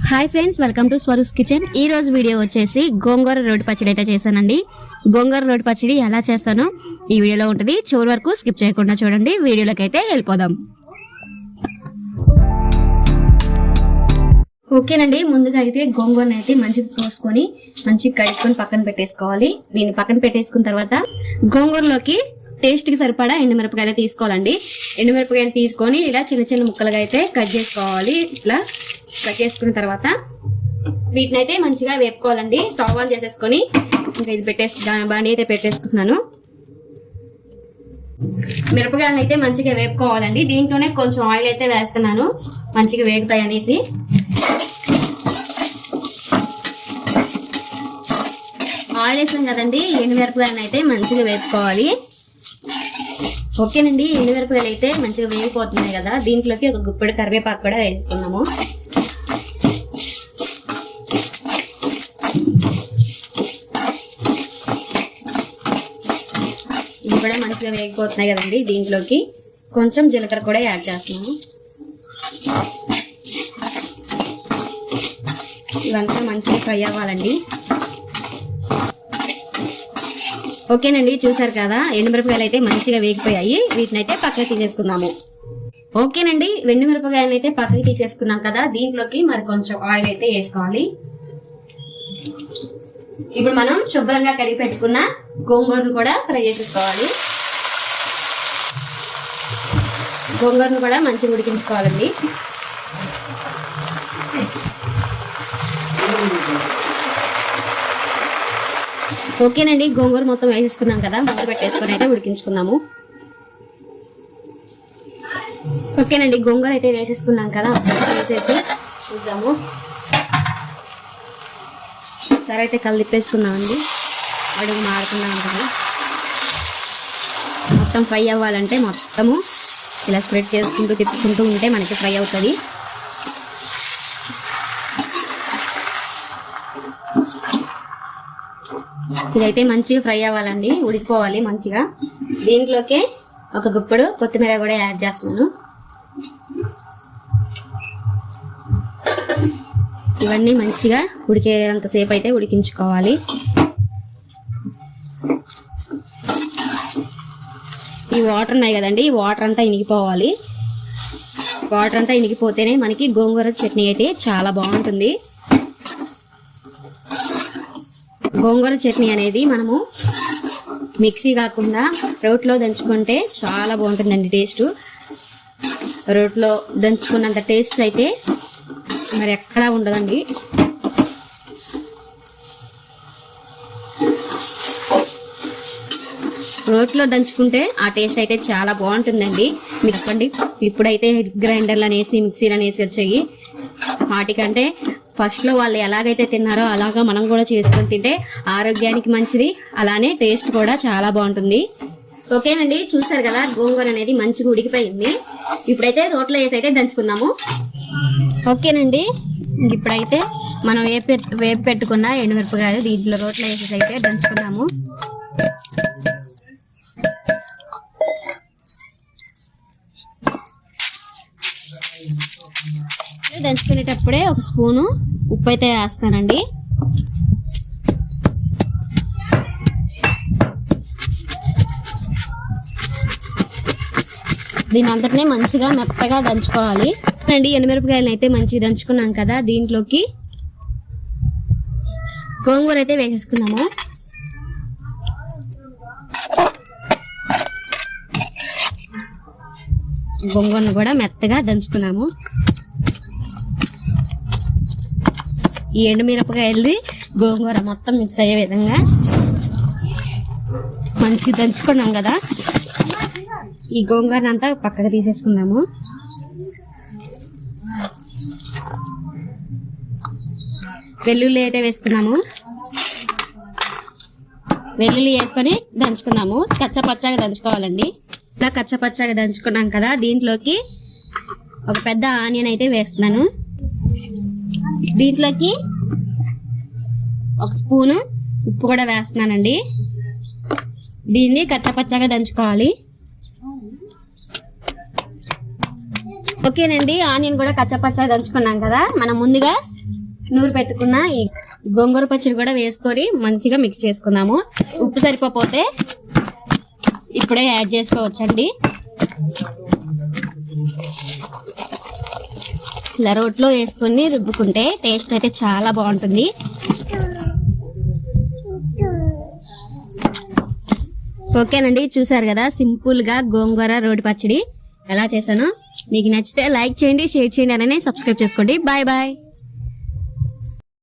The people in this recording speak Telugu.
Hi friends, welcome to Swaroo's kitchen. ఈ రోజు వీడియో వచ్చేసి గోంగూర రోటి పచ్చడి అయితే చేశానండి. గోంగూర రోటి పచ్చడి ఎలా చేస్తానో ఈ వీడియోలో ఉంటుంది. చివరి వరకు స్కిప్ చేయకుండా చూడండి. వీడియోలోకి అయితే వెళ్ళిపోదాం. ఓకేనండి, ముందుగా అయితే గోంగూరని అయితే మంచిగా కోసుకొని మంచిగా కడుక్కొని పక్కన పెట్టేసుకోవాలి. దీన్ని పక్కన పెట్టేసుకున్న తర్వాత గోంగూరలోకి టేస్ట్ కి సరిపడా ఎండుమిరపకాయలు తీసుకోవాలండి. ఎండుమిరపకాయలు తీసుకొని ఇలా చిన్న చిన్న ముక్కలుగా అయితే కట్ చేసుకోవాలి. ఇట్లా కట్ చేసుకున్న తర్వాత వీటిని అయితే మంచిగా వేపుకోవాలండి. స్టవ్ ఆన్ చేసేసుకొని ఇంకా ఇది బండి అయితే పెట్టేసుకుంటున్నాను. మిరపకాయలను అయితే మంచిగా వేపుకోవాలండి. దీంట్లోనే కొంచెం ఆయిల్ అయితే వేస్తున్నాను, మంచిగా వేగుతాయి అనేసి. ఆయిల్ వేసాం కదండి, ఎండుమిరపకాయలను అయితే మంచిగా వేపుకోవాలి. ఓకేనండి, ఎండుమిరపకాయలు అయితే మంచిగా వేగిపోతున్నాయి కదా, దీంట్లోకి ఒక గుప్పెడు కరివేపాకు కూడా వేసుకున్నాము. ఇవి కూడా మంచిగా వేగిపోతున్నాయి కదండి, దీంట్లోకి కొంచెం జీలకర్ర కూడా యాడ్ చేస్తున్నాము. ఇవంతా మంచిగా ఫ్రై అవ్వాలండి. ఓకేనండి, చూసారు కదా, ఎండుమిరపకాయలు అయితే మంచిగా వేగిపోయాయి. వీటిని అయితే పక్కకి తీసేసుకుందాము. ఓకేనండి, ఎండుమిరపకాయలు అయితే పక్కకి తీసేసుకున్నాం కదా, దీంట్లోకి మరి కొంచెం ఆయిల్ అయితే వేసుకోవాలి. ఇప్పుడు మనం శుభ్రంగా కడిగి పెట్టుకున్న గోంగూరను కూడా ఫ్రై చేసేసుకోవాలి. గోంగూరను కూడా మంచిగా ఉడికించుకోవాలండి. ఓకేనండి, గోంగూర మొత్తం వేసేసుకున్నాం కదా, మూత పెట్టేసుకొని అయితే ఉడికించుకుందాము. ఓకేనండి, గోంగూర అయితే వేసేసుకున్నాం కదా, ఒకసారి వేసేసి చూద్దాము. ఒకసారి అయితే కలిపేసుకుందామండి, అడుగు మాడుకున్నాం కదా. మొత్తం ఫ్రై అవ్వాలంటే మొత్తము ఇలా స్ప్రెడ్ చేసుకుంటూ తిప్పుకుంటూ ఉంటే మనకి ఫ్రై అవుతుంది. ఇదైతే మంచిగా ఫ్రై అవ్వాలండి, ఉడికిపోవాలి మంచిగా. దీంట్లోకి ఒక గుప్పెడు కొత్తిమీర కూడా యాడ్ చేస్తున్నాను. ఇవన్నీ మంచిగా ఉడికేంతసేపు అయితే ఉడికించుకోవాలి. ఈ వాటర్ ఉన్నాయి కదండి, ఈ వాటర్ అంతా ఇనిగిపోవాలి. వాటర్ అంతా ఇనిగిపోతేనే మనకి గోంగూర చట్నీ అయితే చాలా బాగుంటుంది. గోంగూర చట్నీ అనేది మనము మిక్సీ కాకుండా రోట్లో దంచుకుంటే చాలా బాగుంటుందండి టేస్ట్. రోట్లో దంచుకున్నంత టేస్ట్ అయితే మరి ఎక్కడా ఉండదండి. రోట్లో దంచుకుంటే ఆ టేస్ట్ అయితే చాలా బాగుంటుందండి. మీకు చెప్పండి, ఇప్పుడైతే గ్రైండర్లు అనేసి మిక్సీలు అనేసి వచ్చాయి. వాటికంటే ఫస్ట్లో వాళ్ళు ఎలాగైతే తిన్నారో అలాగా మనం కూడా చేసుకొని తింటే ఆరోగ్యానికి మంచిది, అలానే టేస్ట్ కూడా చాలా బాగుంటుంది. ఓకేనండి, చూసారు కదా, గోంగూర అనేది మంచిగా ఉడికిపోయింది. ఇప్పుడైతే రోట్లో వేసి అయితే దంచుకుందాము. ఓకేనండి, ఇప్పుడైతే మనం వేపి పెట్టుకున్న ఎండుమిరపకాయలు దీంట్లో రోట్లో వేసేసి అయితే దంచుకుందాము. దంచుకునేటప్పుడే ఒక స్పూను ఉప్పు అయితే వేస్తానండి. దీని అంతటినే మంచిగా మెత్తగా దంచుకోవాలి అండి. ఎండుమిరపకాయలను అయితే మంచిగా దంచుకున్నాం కదా, దీంట్లోకి గోంగూర అయితే వేసేసుకున్నాము. గోంగూరను కూడా మెత్తగా దంచుకున్నాము. ఈ ఎండుమిరపకాయలు గోంగూర మొత్తం మిక్స్ అయ్యే విధంగా మంచి దంచుకున్నాం కదా, ఈ గోంగూరను అంతా పక్కకు తీసేసుకుందాము. వెల్లుల్లి అయితే వేసుకున్నాము. వెల్లుల్లి వేసుకొని దంచుకుందాము. కచ్చపచ్చగా దంచుకోవాలండి. ఇలా కచ్చపచ్చగా దంచుకున్నాం కదా, దీంట్లోకి ఒక పెద్ద ఆనియన్ అయితే వేస్తున్నాను. దీంట్లోకి ఒక స్పూను ఉప్పు కూడా వేస్తున్నానండి. దీన్ని కచ్చపచ్చగా దంచుకోవాలి. ఓకేనండి, ఆనియన్ కూడా కచ్చపచ్చ దంచుకున్నాం కదా. మనం ముందుగా నూరు పెట్టుకున్న ఈ గోంగూర పచ్చడి కూడా వేసుకొని మంచిగా మిక్స్ చేసుకుందాము. ఉప్పు సరిపోతే ఇప్పుడే యాడ్ చేసుకోవచ్చండి. ఇలా రోట్లో వేసుకొని రుబ్బుకుంటే టేస్ట్ అయితే చాలా బాగుంటుంది. ఓకేనండి, చూసారు కదా సింపుల్ గా గోంగూర రోటి పచ్చడి ఎలా చేశానో. మీకు నచ్చితే లైక్ చేయండి, షేర్ చేయండి, అలానే సబ్స్క్రైబ్ చేసుకోండి. Bye bye.